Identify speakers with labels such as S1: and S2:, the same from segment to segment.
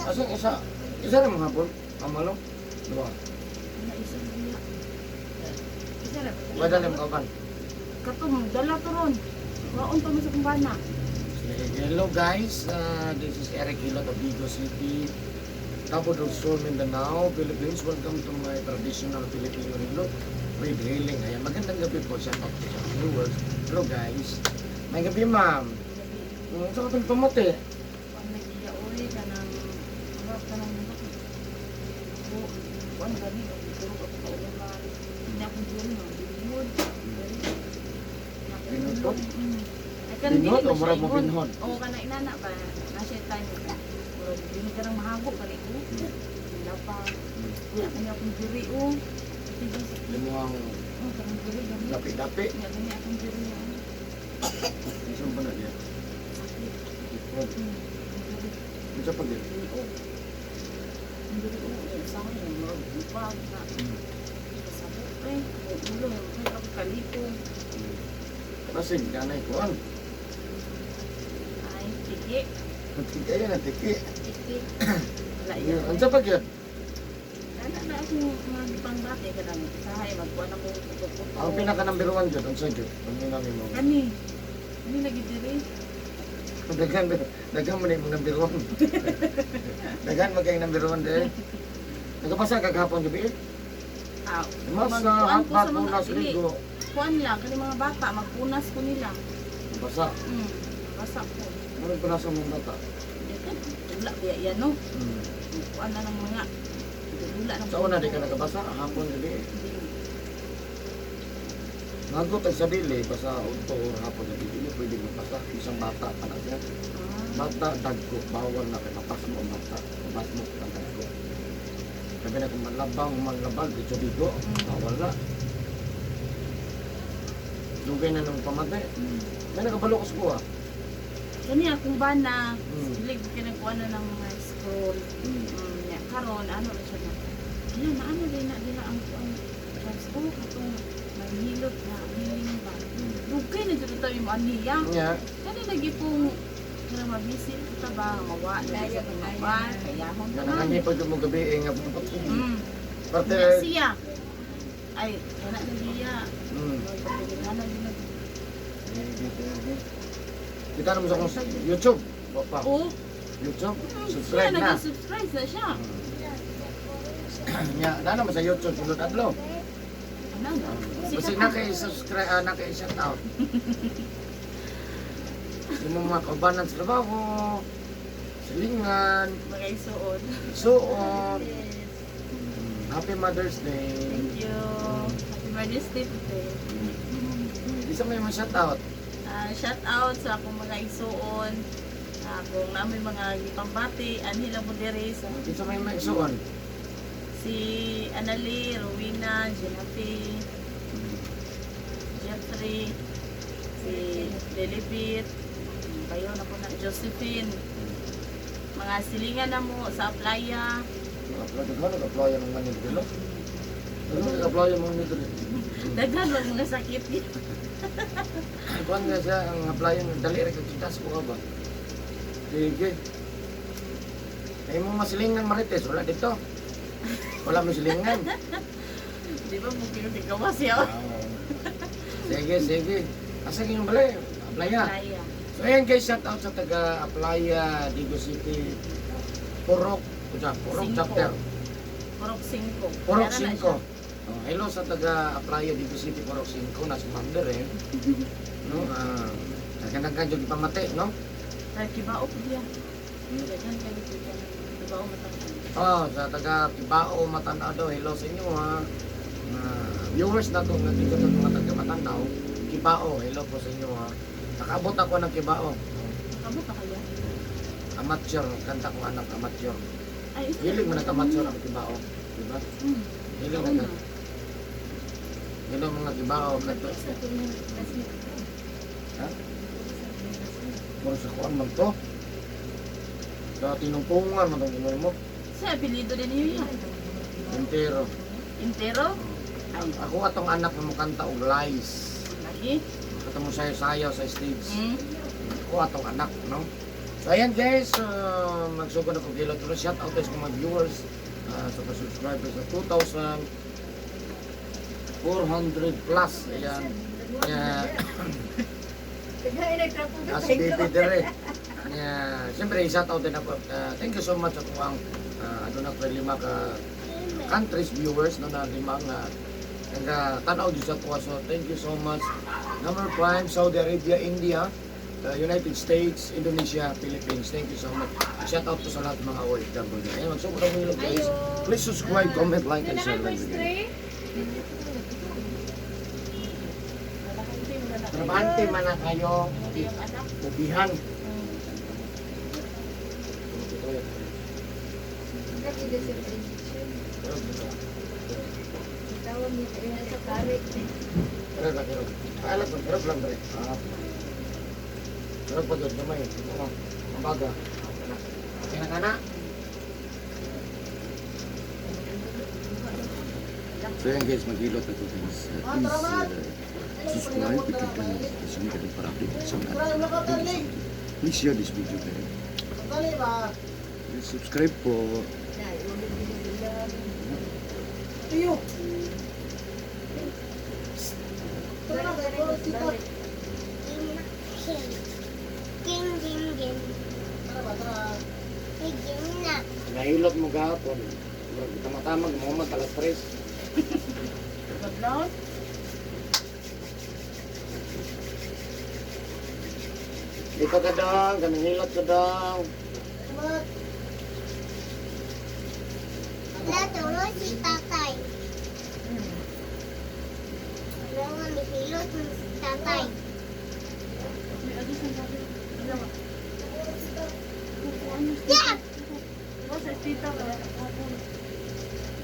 S1: Asang isa rin mga hapon? Amalo? Diba?
S2: Isa niya. Isa ra.
S1: Wala mo kapan.
S2: Katong dala to ron. Waon pa mo sa kumbana.
S1: Hello guys, this is Eric Hilot of Vigo City, Cabo del Sur, Mindanao, Philippines. Welcome to my traditional Filipino Hilot with hailing. Ayan, magandang gabi po sa mga viewers. Hello guys. May gabi ma'am. Sa kapag pamote.
S2: Kuan may iya oy kanang harap kanang nako. Kuan gani ko ko ko ulan. Hindi ako dili no. Binhod.
S1: Binhod?
S2: Binhod
S1: o murag mo binhod?
S2: Oo, kana inana pa. Nasa time ko. Murag binhod ka nang mahagok kani ko. Lapa. Kuya kanya akong diri o.
S1: Hindi mo ang
S2: Kanang diri gani.
S1: dapi-dapi.
S2: Nya gani akong diri.
S1: Isang pa na niya. Isa pa din.
S2: Hindi ko sa akin murag upag na. Sabot eh. Ulo may ako kalito.
S1: Kasi ganay ko ang
S2: Ay, tiki.
S1: Kaya na tiki.
S2: Tiki. Wala yan.
S1: Ang sa pag yan?
S2: Na akong mga pangbate ka namin. Sahay, magkuhan ako puto-puto.
S1: Ang pinaka number 1 dyan, ang sa dyan. Ang namin mo.
S2: Kani. Kani lagi diri.
S1: Dagan mo na yung number 1. Dagan mo kayong number 1 dyan. Nagkapasa kagahapon gabi eh. Masa, hatbat, punas, ligo.
S2: Kuhan lang, kani mga bata, magpunas ko nila.
S1: Basa.
S2: Basa ko.
S1: Anong punasan mong bata?
S2: Yakan, wala kaya yan no. Kuhan na ng mga. Wala ng
S1: Sa una di ka nagkabasa, hapon gabi eh. Nagot ang sabili, basa unto o hapon gabi. Hindi pwede magbasa. Isang bata pa na siya. Bata, dagko, bawal na kay mapasa mo ang bata. Mabas mo ang dagko. Sabi na kung manlabang, bicho-bigo, bawal na. Dugay na nung pamatay. May nakabalo ko sa kuha.
S2: Kani akong bana,
S1: Mm.
S2: silig kinagkuha na ng mga scroll. Nya karon ano na siya na. Ano na ano din na ang kuan. Transport katong may hilot na hiling ba. Dugay na jud tayo yung aniya.
S1: Nga,
S2: Kani lagi pong kana mabisit kita ba mawa na sa mga kaya hon na.
S1: nanganyi pa mo gabi eh nga. Parte,
S2: Nya siya. Ay, kana na siya.
S1: mm.
S2: Ano din na.
S1: Kita naman sa kong YouTube. Wapa.
S2: Oh,
S1: YouTube.
S2: siya
S1: Subscribe na.
S2: nag-subscribe na siya.
S1: Nya, na naman sa YouTube. Sulod adlo.
S2: Ano na?
S1: Kasi naki-subscribe, naki-shout out. Yung mga kaubanan sa trabaho, silingan,
S2: Mga isuod.
S1: suot. Happy Mother's Day.
S2: Thank you. Happy Mother's Day today.
S1: Isa may mga shout out.
S2: Shout out sa akong mga isuon. Kung namin mga gipambati, anhila mo diri sa
S1: Isa may mga isuon.
S2: si Anali, Rowena, Jenati, Jeffrey, si Lilibit, bayo na po na Josephine. Mga silingan na mo sa playa.
S1: Nag-applyan ng mga nito. Nag-applyan ng mga nito.
S2: Daghan lang mga sakit.
S1: Kuhan nga siya, ang applyan ng dali rin kakitas ko ka ba? Sige. Ay mo masilingan marites, wala dito. Wala masilingan.
S2: Di ba mo pinagawa siya?
S1: Sige, sige. Asa yung balay? Applya.
S2: Playa.
S1: So ayan guys, shout out sa taga Aplaya, Vigo City, Purok
S2: Cinco.
S1: chapter,
S2: Purok 5.
S1: Purok 5. Oh, hello sa taga Aplaya, Vigo City, Purok 5, nasa Mander eh. No, nagkanagkan yung ipamate, no?
S2: Ay, kibao po diya. Daghan kayo dito. Kibao matangkan.
S1: Oh, sa taga Kibao, Matanaw daw, hello sa inyo ha. Viewers na to, nandito sa mga taga Matanaw, Kibao, hello po sa inyo ha. Nakaabot ako ng Kibao.
S2: Kamo pa kaya?
S1: Amateur, kanta ko anak amateur.
S2: Ay, isa.
S1: Hilig mo nag-amateur ang Kibao, di ba? Hilig
S2: Oo
S1: na
S2: na.
S1: hello mga Kibao, kanto.
S2: Isa to na.
S1: Ha? Mura sa kuwan man to. Sa tinungpungan man itong mo.
S2: Sa apelido din niyo yan.
S1: Entero.
S2: Intero? Ay,
S1: Ako atong anak na mukanta og lies.
S2: lagi.
S1: Katong sayo-sayo sa stage. Ako atong anak, no? So ayan guys, magsugod na kong hilot. Pero shout out guys sa mga viewers, sa mga subscribers na 2,400 plus. Ayan. As baby dire. Siyempre, shout out din ako. Thank you so much ako ang ano na ko 5 ka countries viewers no na limang tanaw din sa tuwa. So thank you so much. Number prime, Saudi Arabia, India, United States, Indonesia, Philippines. Thank you so much. Shout out to sa lahat ng mga OFW. Ayan, magsugod ang hilot guys. Please subscribe, comment, like, and share. Trabante man na kayo, ubihan. Alam ko, hirap lang rin. Hirap pa doon, gamay. Mabaga. Kina-kana. So yan guys, maghilot na ito guys. Please subscribe, click the notification bell para update sa mga. Please share this video guys. Please subscribe po. Iyo. Nahilot mo gahapon. Tama-tama, gumawa talas 3.
S2: Paglaon?
S1: Dito ka dong, kami hilot ka dong.
S3: Natulog si tatay. Wala nga may hilot ng si tatay.
S2: May agis ang sabi. Dalawa.
S3: Yeah!
S2: Diba sa tita ka?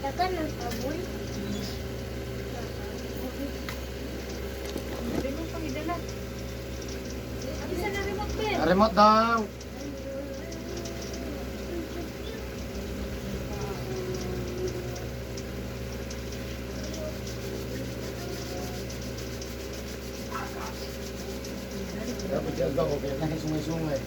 S3: Dagan ng taboy.
S2: Remote pang idala. Isa na remote pen.
S1: Remote dong. Dapat jaga ko kaya nahis sungay-sungay.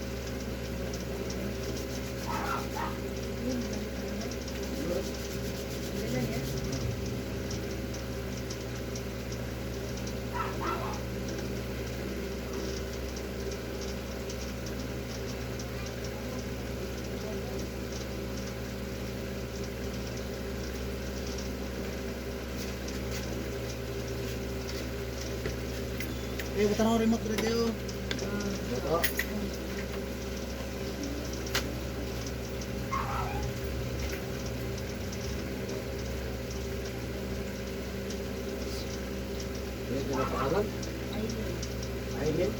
S4: Eh, buta na remote dito kayo.
S1: Ito. Ito na pangalan? Aileen?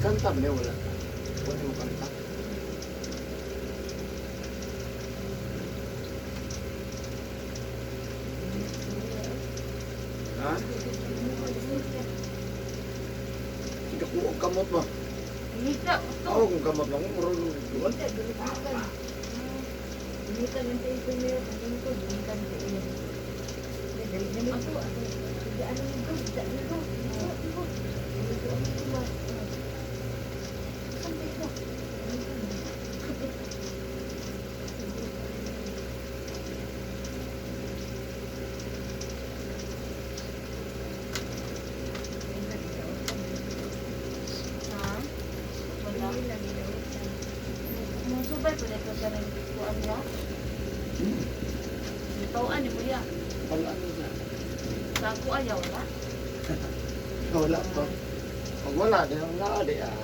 S1: Kanta ba niya? Wala. Wala mo kanta. Ha? Hindi ko kamot ba?
S2: Hita, ito.
S1: Oo, kung kamot lang. Murag doon.
S2: Ha? Wala. Musubay pa dito sa rin kuan niya. Ipawaan ni mo ya.
S1: Wala na.
S2: Sa ako ayaw na.
S1: Wala pa. Pag wala, di ang naadi ah.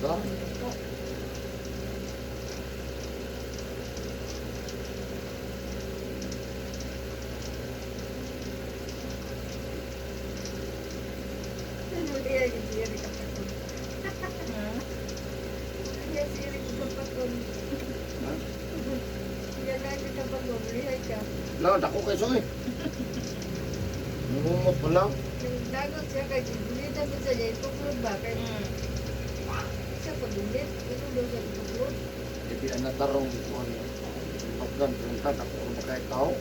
S1: Ito? Lang, dako kayo so eh. Nangungot pa lang. Jadi anak tarong ko ano. Pagdan, pinuntan ako kung makaya tao.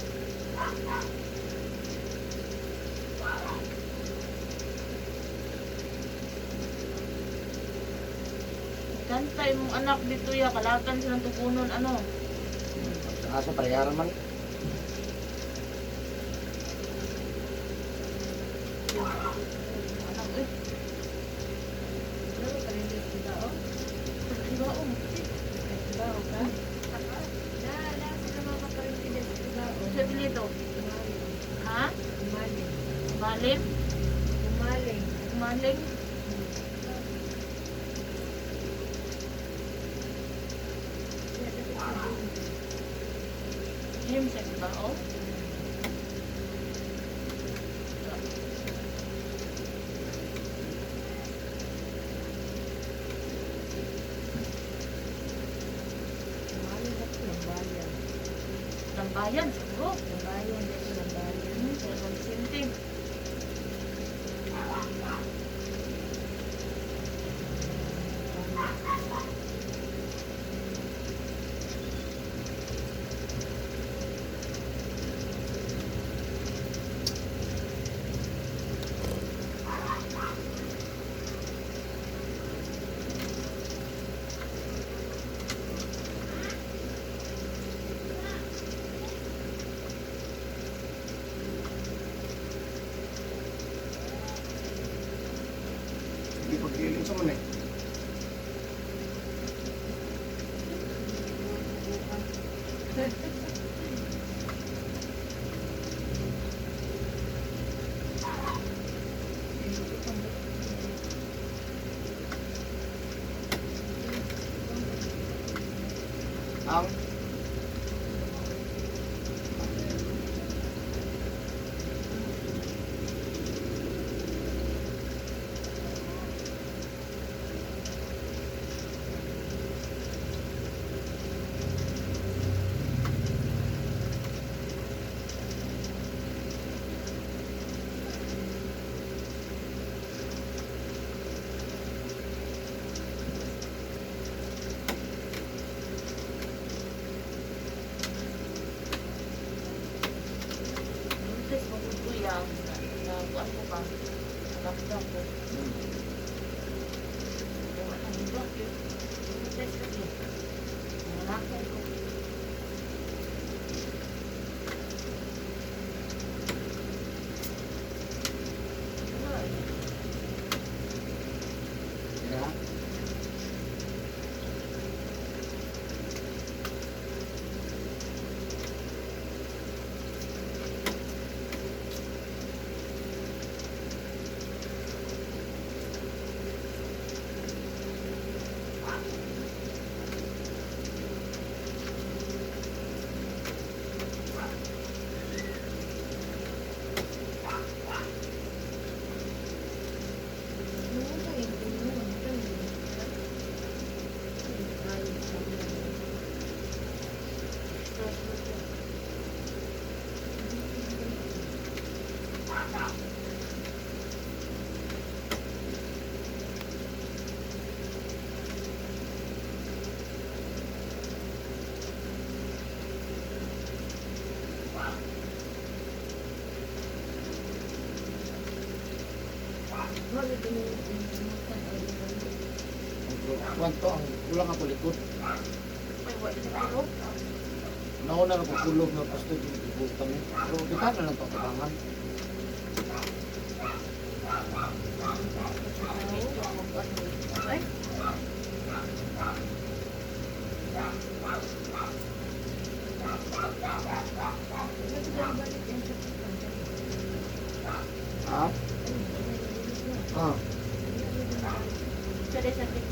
S2: Kantay mong anak dito ya, kalatan silang tukunon, ano?
S1: Sa asa pariyaran man.
S2: Anak, eh. Iba, sabi nito. Ha? Malim? Maling? Yung sa iba, oh. Lambayan, siguro. Sa sinting.
S1: Hindi pagkiling sa man eh. Ang
S2: Mintes, maguguyang. Nakuan ko pa. Nalapdang ko. Kung anong iba, mintes kasi. Nalakay ko.
S1: ya. Kwanto ang kulang ako likod.
S2: May wala na pero.
S1: Nauna na ko kulog na pasto yung ibutan eh. Pero kita na lang pagkakangan.
S2: Ay,
S1: Ha? Ah.
S2: Sa sakit